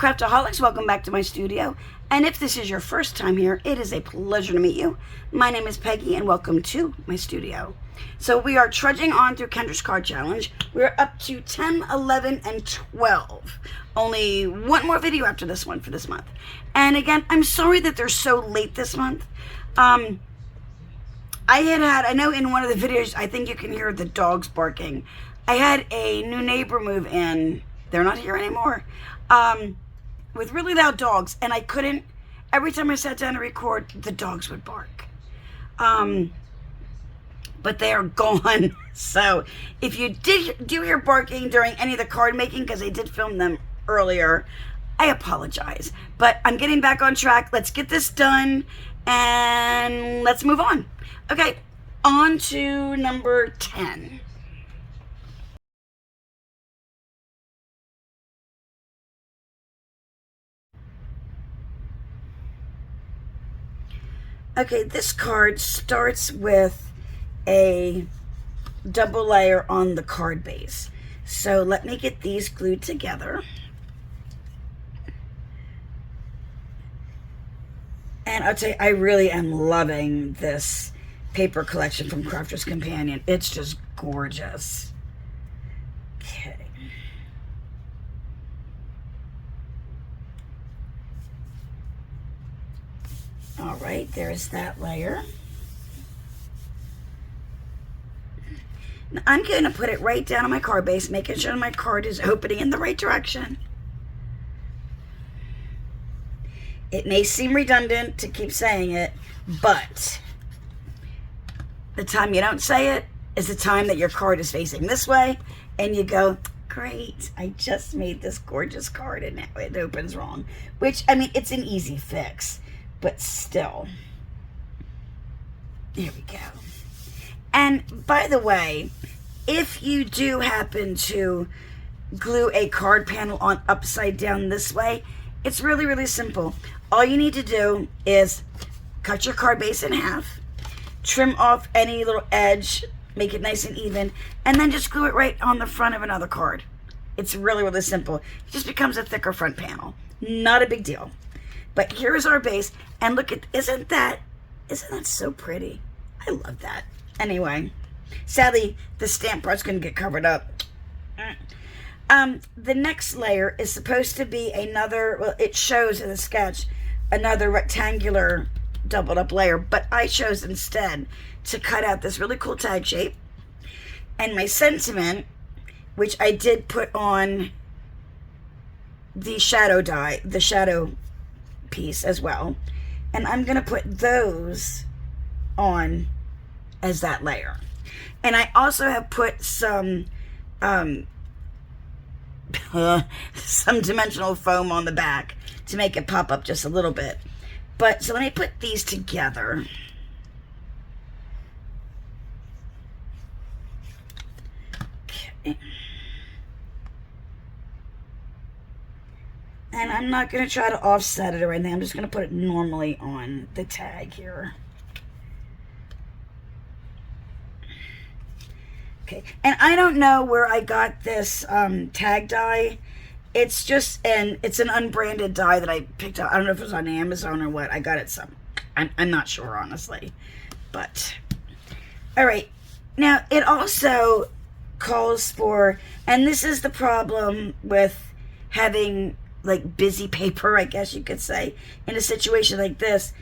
Craftaholics, welcome back to my studio. And if this is your first time here, it is a pleasure to meet you. My name is Peggy and welcome to my studio. So we are trudging on through Kendra's card challenge. We're up to 10, 11, and 12. Only one more video after this one for this month. And again, I'm sorry that they're so late this month. I know in one of the videos, I think you can hear the dogs barking. I had a new neighbor move in. They're not here anymore. With really loud dogs, and I couldn't, every time I sat down to record, the dogs would bark. But they are gone. So if you do hear barking during any of the card making, because I did film them earlier, I apologize. But I'm getting back on track. Let's get this done and let's move on. Okay, on to number 10. Okay, this card starts with a double layer on the card base. So let me get these glued together. And I'll tell you, I really am loving this paper collection from Crafter's Companion. It's just gorgeous. Okay. All right, there's that layer. Now I'm going to put it right down on my card base, making sure my card is opening in the right direction. It may seem redundant to keep saying it, but the time you don't say it is the time that your card is facing this way, and you go, great, I just made this gorgeous card, and now it opens wrong. Which, I mean, it's an easy fix. But still, there we go. And by the way, if you do happen to glue a card panel on upside down this way, it's really, really simple. All you need to do is cut your card base in half, trim off any little edge, make it nice and even, and then just glue it right on the front of another card. It's really, really simple. It just becomes a thicker front panel. Not a big deal. But here's our base, and look at, isn't that so pretty? I love that. Anyway, sadly, the stamp part's gonna get covered up. The next layer is supposed to be another, well, it shows in the sketch, another rectangular doubled up layer, but I chose instead to cut out this really cool tag shape. And my sentiment, which I did put on the shadow die, the shadow piece as well, and I'm gonna put those on as that layer. And I also have put some some dimensional foam on the back to make it pop up just a little bit. But so let me put these together. Okay. And I'm not going to try to offset it or anything. I'm just going to put it normally on the tag here. Okay. And I don't know where I got this tag die. It's just it's an unbranded die that I picked up. I don't know if it was on Amazon or what. I got it I'm not sure, honestly. But, all right. Now, it also calls for, and this is the problem with having like busy paper, I guess you could say, in a situation like this.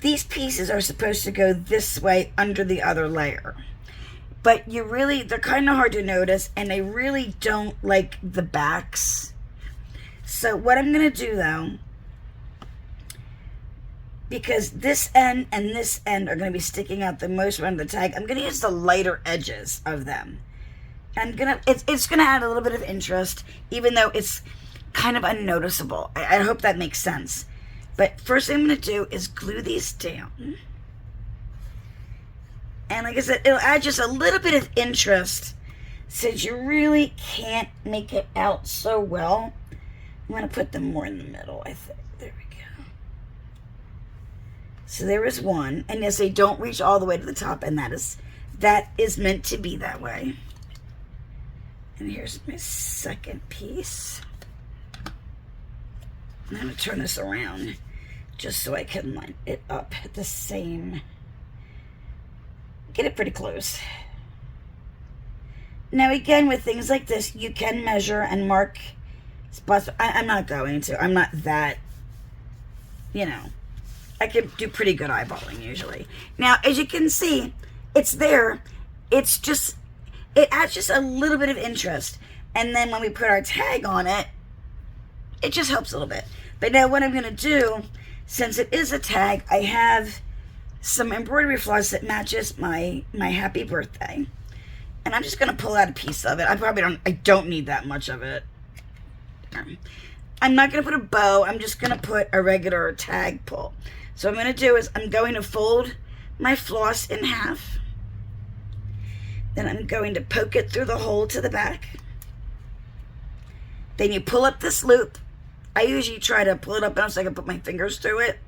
These pieces are supposed to go this way under the other layer. But they're kind of hard to notice, and they really don't like the backs. So what I'm going to do, though, because this end and this end are going to be sticking out the most around the tag, I'm going to use the lighter edges of them. It's going to add a little bit of interest, even though it's kind of unnoticeable. I hope that makes sense. But first thing I'm going to do is glue these down. And like I said, it'll add just a little bit of interest since you really can't make it out so well. I'm going to put them more in the middle, I think. There we go. So there is one. And yes, they don't reach all the way to the top, and that is meant to be that way. And here's my second piece. I'm going to turn this around just so I can line it up at the same, get it pretty close. Now again, with things like this, you can measure and mark spots. I'm not going to. I'm not that, you know, I can do pretty good eyeballing usually. Now, as you can see, it's there. It's just, it adds just a little bit of interest. And then when we put our tag on it, it just helps a little bit. But now what I'm going to do, since it is a tag, I have some embroidery floss that matches my happy birthday. And I'm just going to pull out a piece of it. I don't need that much of it. I'm not going to put a bow. I'm just going to put a regular tag pull. So what I'm going to do is I'm going to fold my floss in half. Then I'm going to poke it through the hole to the back. Then you pull up this loop. I usually try to pull it up so I can put my fingers through it.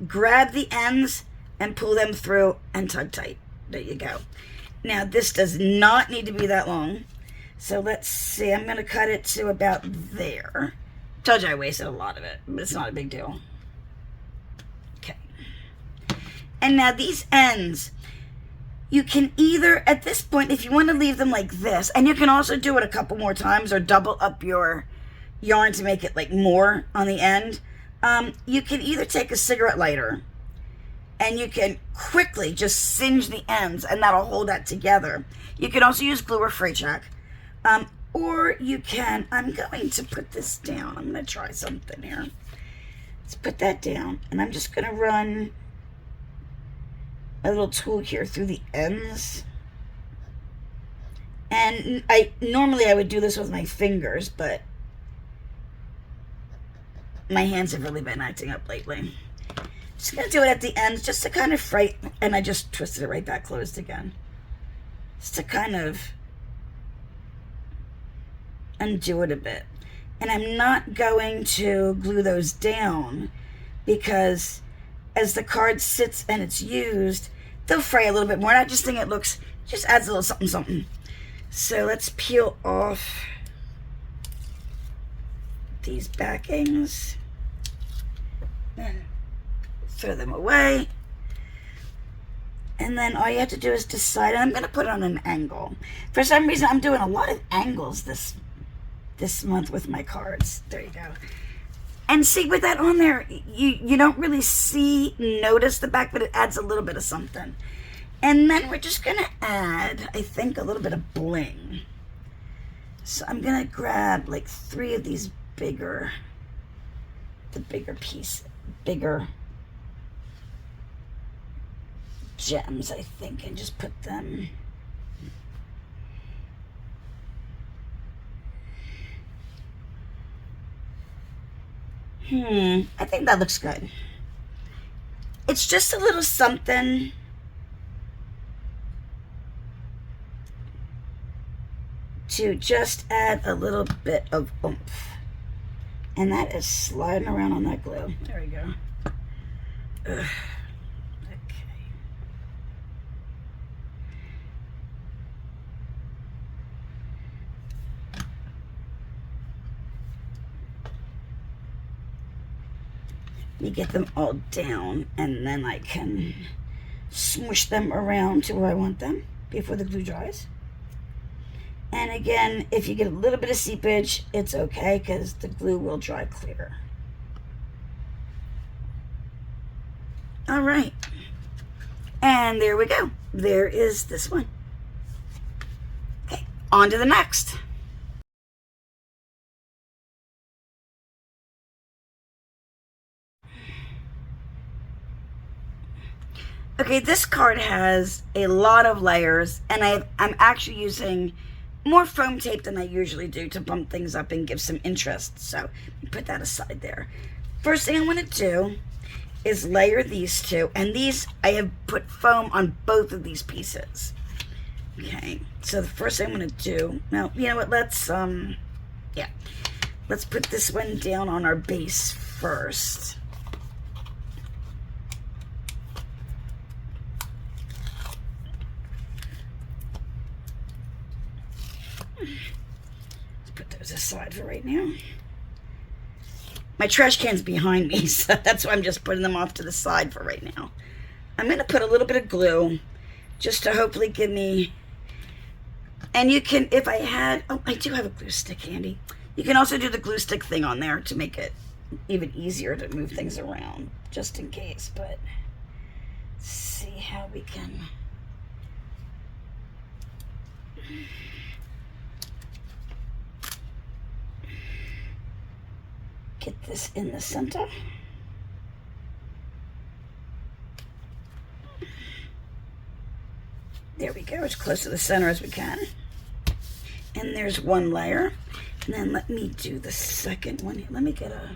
Grab the ends and pull them through and tug tight. There you go. Now this does not need to be that long. So let's see. I'm going to cut it to about there. Told you I wasted a lot of it, but it's not a big deal. Okay. And now these ends, you can either, at this point, if you want to leave them like this, and you can also do it a couple more times or double up your yarn to make it like more on the end. You can either take a cigarette lighter and you can quickly just singe the ends and that'll hold that together. You can also use glue or freight jack. Or you can, I'm going to put this down. I'm going to try something here. Let's put that down. And I'm just going to run a little tool here through the ends. And normally I would do this with my fingers, but my hands have really been acting up lately. Just going to do it at the ends just to kind of fright, and I just twisted it right back closed again. Just to kind of undo it a bit. And I'm not going to glue those down because as the card sits and it's used, they'll fray a little bit more. And I just think it looks, just adds a little something, something. So let's peel off these backings and throw them away. And then all you have to do is decide, and I'm going to put it on an angle. For some reason, I'm doing a lot of angles this month with my cards. There you go. And see, with that on there, you don't really notice the back, but it adds a little bit of something. And then we're just going to add, I think, a little bit of bling. So I'm going to grab like 3 of these bigger gems, I think, and just put them. I think that looks good. It's just a little something to just add a little bit of oomph. And that is sliding around on that glue. There we go. Ugh. You get them all down, and then I can smush them around to where I want them before the glue dries. And again, if you get a little bit of seepage, it's okay because the glue will dry clear. All right. And there we go. There is this one. Okay, on to the next. Okay, this card has a lot of layers, and I'm actually using more foam tape than I usually do to bump things up and give some interest. So put that aside there. First thing I want to do is layer these two, and these I have put foam on both of these pieces. Okay, so the first thing I'm going to do, now you know what? Let's put this one down on our base first. Let's put those aside for right now. My trash can's behind me, so that's why I'm just putting them off to the side for right now. I'm going to put a little bit of glue just to hopefully give me, and you can, if I had, oh, I do have a glue stick handy. You can also do the glue stick thing on there to make it even easier to move things around, just in case, but let's see how we can. Get this in the center. There we go, as close to the center as we can. And there's one layer. And then let me do the second one. Let me get a,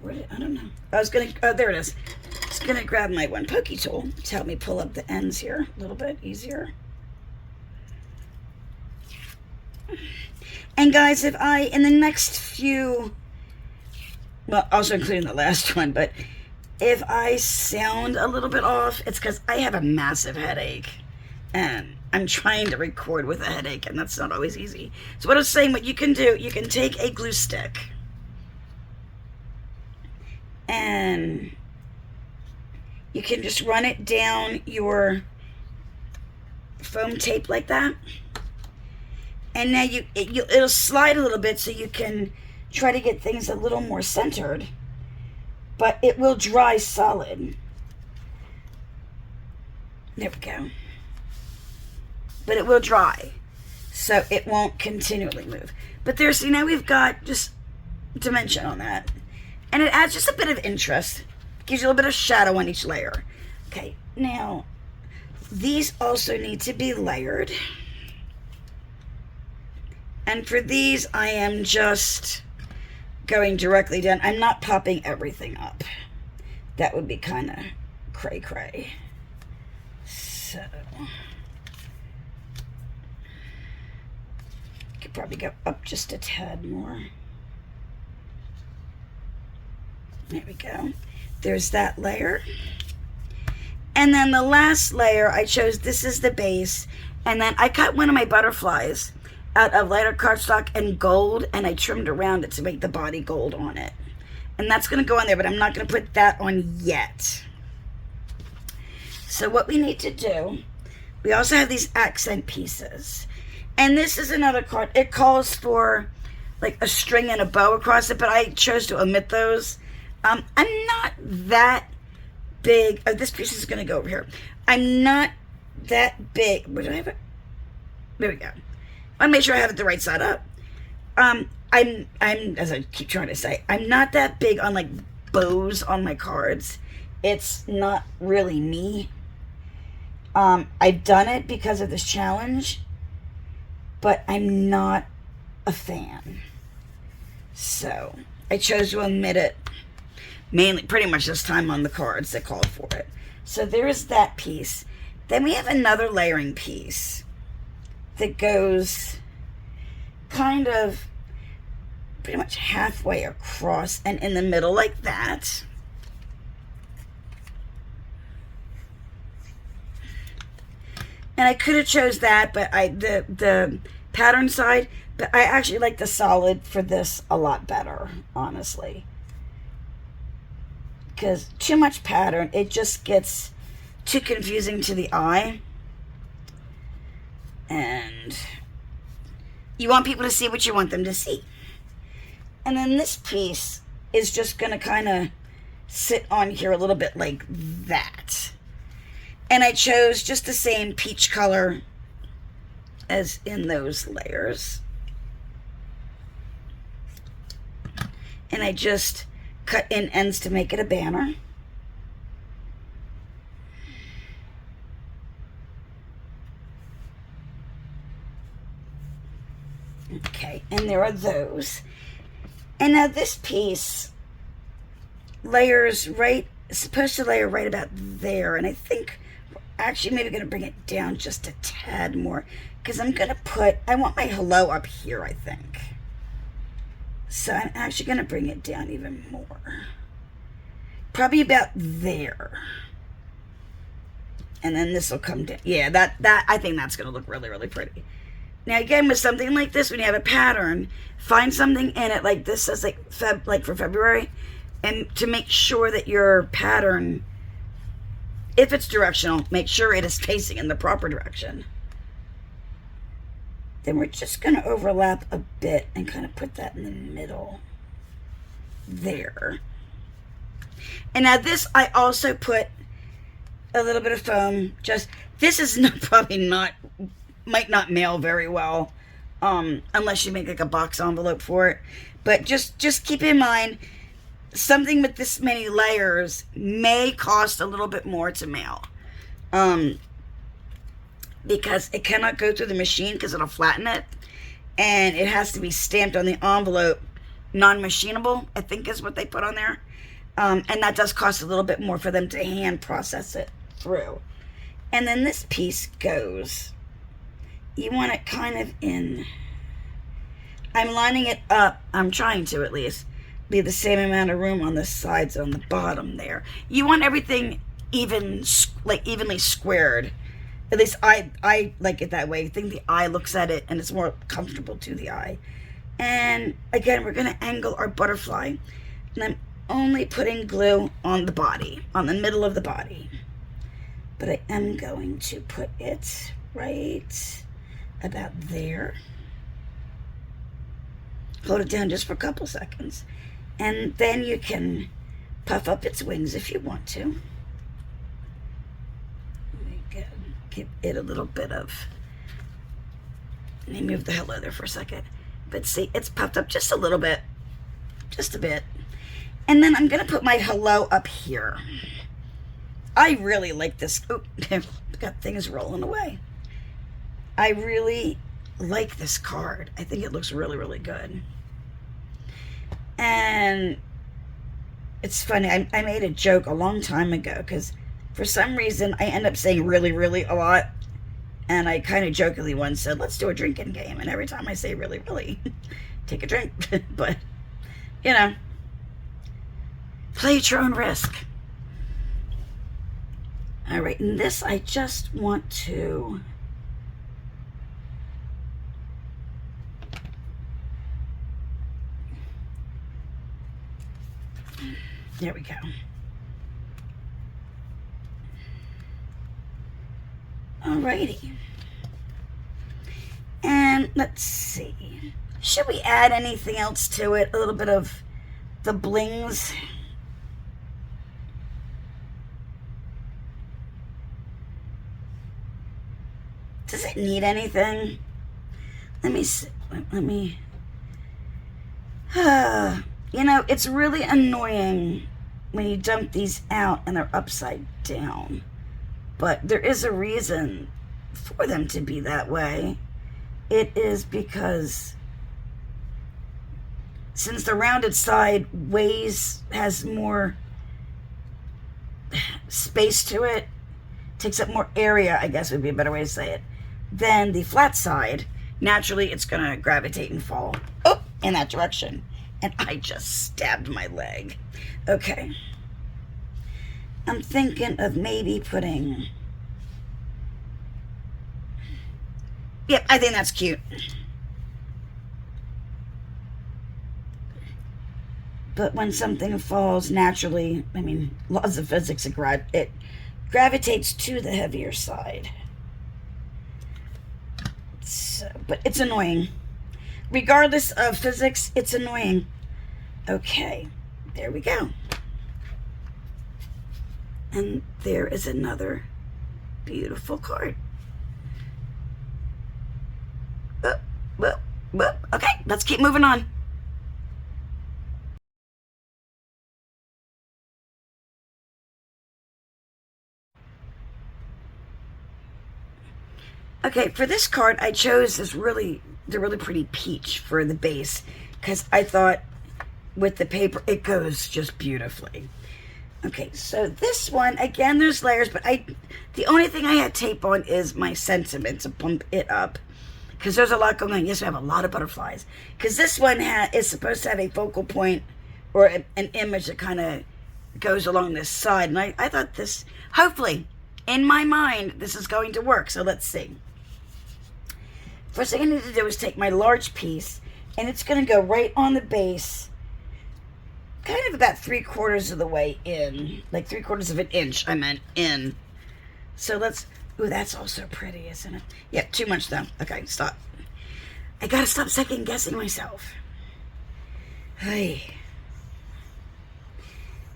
I don't know. I was gonna, oh, there it is. I was gonna grab my one pokey tool to help me pull up the ends here a little bit easier. And guys, if I, in the next few, well, also including the last one, but if I sound a little bit off, it's because I have a massive headache. And I'm trying to record with a headache, and that's not always easy. So what I was saying, what you can do, you can take a glue stick, and you can just run it down your foam tape like that. And now it'll slide a little bit so you can try to get things a little more centered, but it will dry solid. There we go. But it will dry, so it won't continually move. But there's, you know, we've got just dimension on that, and it adds just a bit of interest. Gives you a little bit of shadow on each layer. Okay, now these also need to be layered. And for these, I am just going directly down. I'm not popping everything up. That would be kind of cray-cray. So, could probably go up just a tad more. There we go. There's that layer. And then the last layer, I chose, this is the base. And then I cut one of my butterflies out of lighter cardstock and gold, and I trimmed around it to make the body gold on it. And that's going to go on there, but I'm not going to put that on yet. So what we need to do, we also have these accent pieces. And this is another card. It calls for like a string and a bow across it, but I chose to omit those. I'm not that big. Oh, this piece is going to go over here. I'm not that big. Where do I have it? There we go. I want to make sure I have it the right side up. I'm, as I keep trying to say, I'm not that big on like bows on my cards. It's not really me. I've done it because of this challenge, but I'm not a fan. So I chose to omit it, mainly pretty much this time on the cards that called for it. So there is that piece. Then we have another layering piece that goes kind of pretty much halfway across and in the middle like that. And I could have chose that, but the pattern side, but I actually like the solid for this a lot better, honestly. Because too much pattern, it just gets too confusing to the eye. And you want people to see what you want them to see. And then this piece is just going to kind of sit on here a little bit like that. And I chose just the same peach color as in those layers. And I just cut in ends to make it a banner. Okay, and there are those. And now this piece layers right, it's supposed to layer right about there. And I think we're actually maybe going to bring it down just a tad more, because I'm going to put, I want my hello up here, I think. So I'm actually going to bring it down even more. Probably about there. And then this will come down. Yeah, that I think that's going to look really, really pretty. Now again, with something like this, when you have a pattern, find something in it like this says like for February, and to make sure that your pattern, if it's directional, make sure it is facing in the proper direction. Then we're just going to overlap a bit and kind of put that in the middle there. And now this, I also put a little bit of foam. Just, this is might not mail very well, unless you make like a box envelope for it. But just keep in mind, something with this many layers may cost a little bit more to mail. Because it cannot go through the machine because it'll flatten it. And it has to be stamped on the envelope, non-machinable, I think is what they put on there. And that does cost a little bit more for them to hand process it through. And then this piece goes, you want it kind of in, I'm lining it up, I'm trying to at least, be the same amount of room on the sides on the bottom there. You want everything evenly squared. At least I like it that way. I think the eye looks at it and it's more comfortable to the eye. And again, we're going to angle our butterfly. And I'm only putting glue on the body, on the middle of the body. But I am going to put it right about there. Hold it down just for a couple seconds. And then you can puff up its wings if you want to. Give it a little bit of, let me move the hello there for a second. But see, it's puffed up just a little bit, just a bit. And then I'm gonna put my hello up here. I really like this. Oh, got things rolling away. I really like this card. I think it looks really, really good. And it's funny, I made a joke a long time ago because for some reason, I end up saying really, really a lot. And I kind of jokingly once said, let's do a drinking game. And every time I say really, really, take a drink. But, you know, play at your own risk. All right, and this I just want to... There we go. Alrighty. And let's see. Should we add anything else to it? A little bit of the blings. Does it need anything? Let me see. Let me... You know, it's really annoying when you dump these out and they're upside down. But there is a reason for them to be that way. It is because since the rounded side has more space to it, takes up more area, I guess would be a better way to say it, than the flat side, naturally it's going to gravitate and fall in that direction. And I just stabbed my leg. Okay. I'm thinking of maybe putting... Yep, I think that's cute. But when something falls naturally, I mean, laws of physics, it gravitates to the heavier side. So, but it's annoying. Regardless of physics, it's annoying. Okay, there we go. And there is another beautiful card. Okay, let's keep moving on. Okay, for this card, I chose the really pretty peach for the base because I thought with the paper, it goes just beautifully. Okay, so this one, again, there's layers, but the only thing I had tape on is my sentiment to bump it up because there's a lot going on. Yes, we have a lot of butterflies because this one is supposed to have a focal point or an image that kind of goes along this side. And I thought this, hopefully, in my mind, this is going to work. So let's see. first thing I need to do is take my large piece, and it's going to go right on the base, kind of about 3/4 of the way in, like 3/4 of an inch, I meant in. So let's, ooh, that's also pretty, isn't it? Yeah, too much though. Okay, stop. I gotta stop second guessing myself. Hey.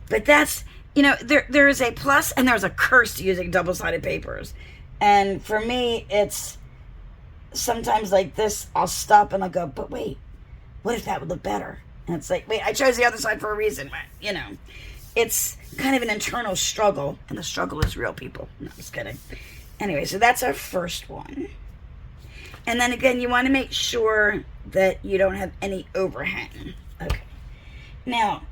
But that's, you know, there is a plus and there's a curse to using double-sided papers. And for me, it's sometimes like this, I'll stop and I'll go, but wait, what if that would look better? And it's like, wait, I chose the other side for a reason. You know, it's kind of an internal struggle, and the struggle is real, people. No, I'm just kidding. Anyway, so that's our first one. And then again, you want to make sure that you don't have any overhang. Okay. Now,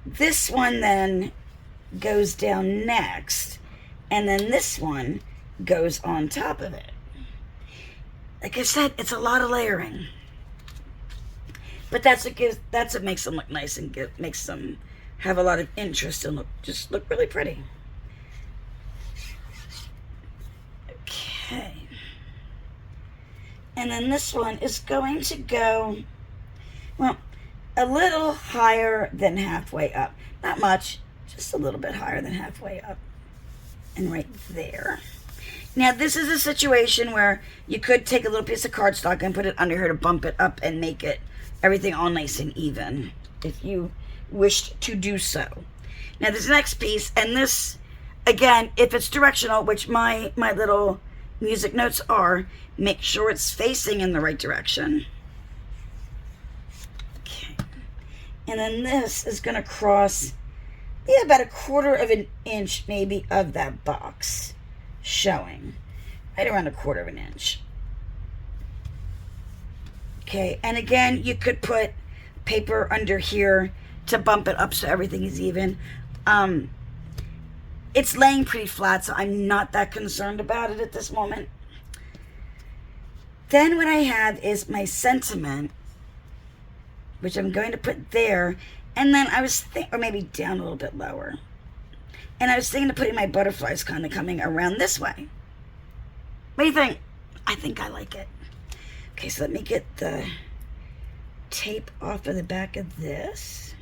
this one then goes down next, and then this one goes on top of it. Like I said, it's a lot of layering. But that's what makes them look nice and makes them have a lot of interest and look really pretty. Okay. And then this one is going to go, well, a little higher than halfway up. Not much, just a little bit higher than halfway up. And right there. Now, this is a situation where you could take a little piece of cardstock and put it under here to bump it up and make it everything all nice and even, if you wished to do so. Now, this next piece, and this, again, if it's directional, which my little music notes are, make sure it's facing in the right direction. Okay. And then this is going to cross, yeah, about 1/4 of an inch, maybe, of that box showing. Right around 1/4 of an inch. Okay, and again, you could put paper under here to bump it up so everything is even. It's laying pretty flat, so I'm not that concerned about it at this moment. Then what I have is my sentiment, which I'm going to put there, and then I was thinking, or maybe down a little bit lower. And I was thinking of putting my butterflies kind of coming around this way. What do you think? I think I like it. Okay, so let me get the tape off of the back of this.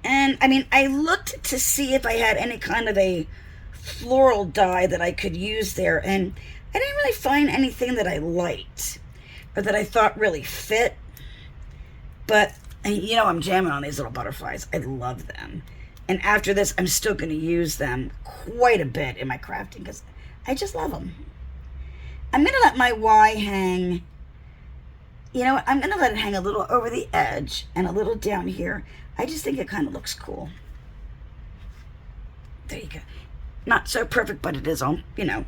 And, I mean, I looked to see if I had any kind of a floral die that I could use there, and I didn't really find anything that I liked or that I thought really fit. But, you know, I'm jamming on these little butterflies. I love them. And after this, I'm still going to use them quite a bit in my crafting because I just love them. I'm going to let my Y hang, you know what, I'm going to let it hang a little over the edge and a little down here. I just think it kind of looks cool. There you go. Not so perfect, but it is on, you know,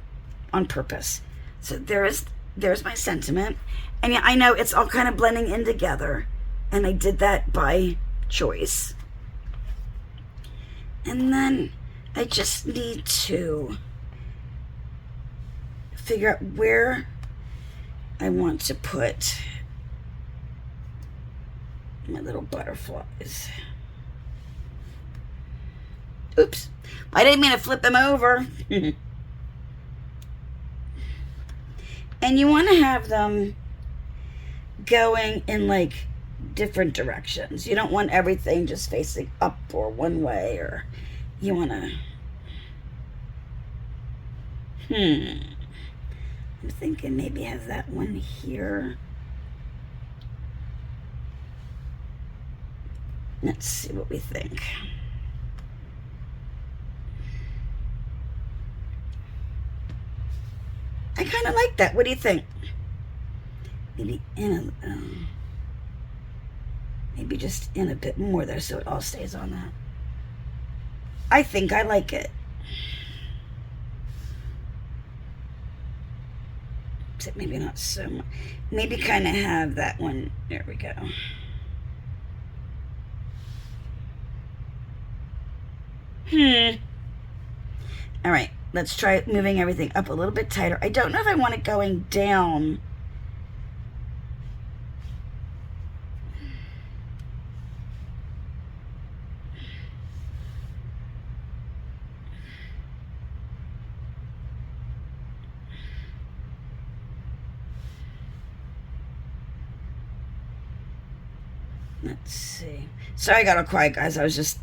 on purpose. So there's my sentiment. And yeah, I know it's all kind of blending in together. And I did that by choice. And then I just need to figure out where I want to put my little butterflies. Oops. I didn't mean to flip them over. And you want to have them going in like different directions. You don't want everything just facing up or one way, or you want to I'm thinking maybe have that one here. Let's see what we think. I kind of like that. What do you think? Maybe maybe just in a bit more there so it all stays on that. I think I like it. Except maybe not so much. Maybe kind of have that one. There we go. All right, let's try moving everything up a little bit tighter. I don't know if I want it going down. Let's see. Sorry I got all quiet, guys. I was just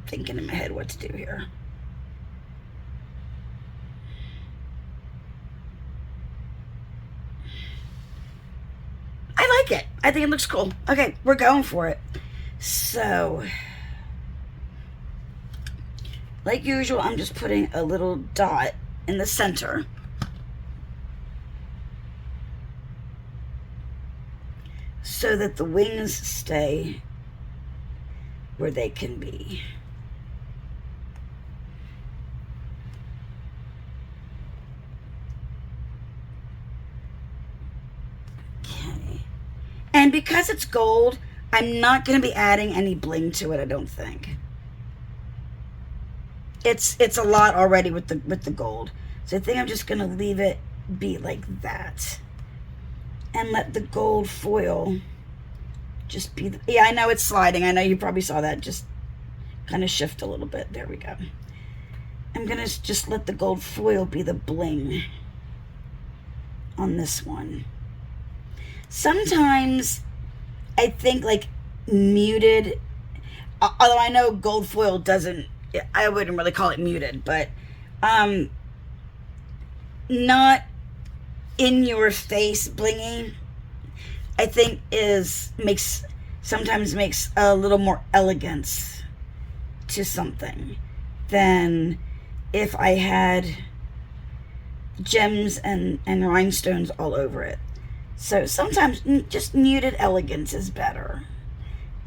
thinking in my head what to do here. I like it. I think it looks cool. Okay, we're going for it. So, like usual, I'm just putting a little dot in the center. So that the wings stay where they can be. Okay. And because it's gold, I'm not going to be adding any bling to it, I don't think. It's a lot already with the gold. So I think I'm just going to leave it be like that. And let the gold foil just be, yeah, I know it's sliding. I know you probably saw that just kind of shift a little bit. There we go. I'm going to just let the gold foil be the bling on this one. Sometimes I think like muted, although I know gold foil doesn't, I wouldn't really call it muted, but not in your face blingy, I think sometimes makes a little more elegance to something than if I had gems and rhinestones all over it. So sometimes just muted elegance is better.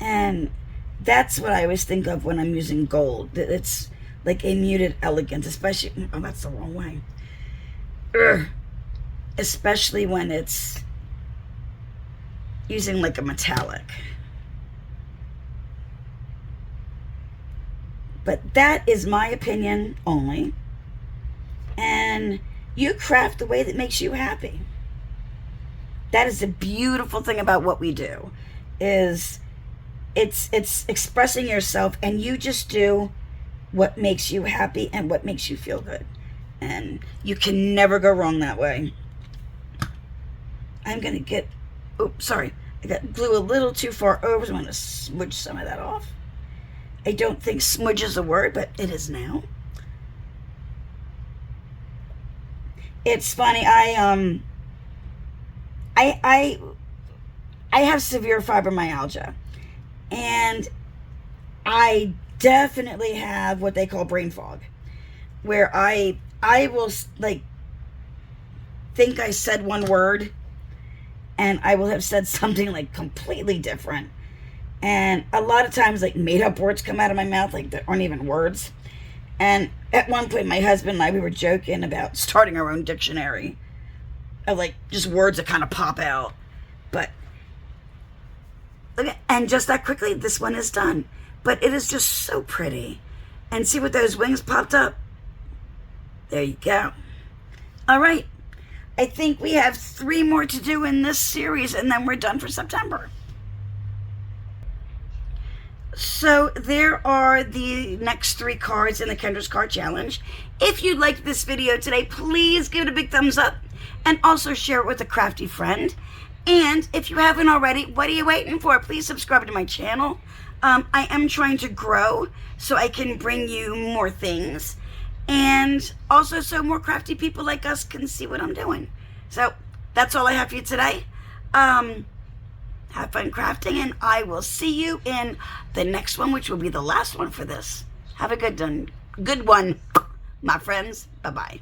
And that's what I always think of when I'm using gold. That it's like a muted elegance, especially, oh, that's the wrong way. Ugh. Especially when it's using like a metallic. But that is my opinion only. And you craft the way that makes you happy. That is the beautiful thing about what we do, is it's expressing yourself, and you just do what makes you happy and what makes you feel good. And you can never go wrong that way. I'm going to get, oops, sorry. I got glue a little too far over, so I'm going to smudge some of that off. I don't think smudge is a word, but it is now. It's funny, I have severe fibromyalgia, and I definitely have what they call brain fog, where I will like think I said one word and I will have said something like completely different. And a lot of times like made up words come out of my mouth like that aren't even words. And at one point my husband and I, we were joking about starting our own dictionary of like just words that kind of pop out. But look, and just that quickly this one is done. But it is just so pretty. And see what those wings popped up? There you go. All right. I think we have 3 more to do in this series, and then we're done for September. So there are the next 3 cards in the Kendra's Card Challenge. If you liked this video today, please give it a big thumbs up, and also share it with a crafty friend. And if you haven't already, what are you waiting for? Please subscribe to my channel. I am trying to grow so I can bring you more things. And also so more crafty people like us can see what I'm doing. So that's all I have for you today. Have fun crafting, and I will see you in the next one, which will be the last one for this. Have a good one, my friends. Bye-bye.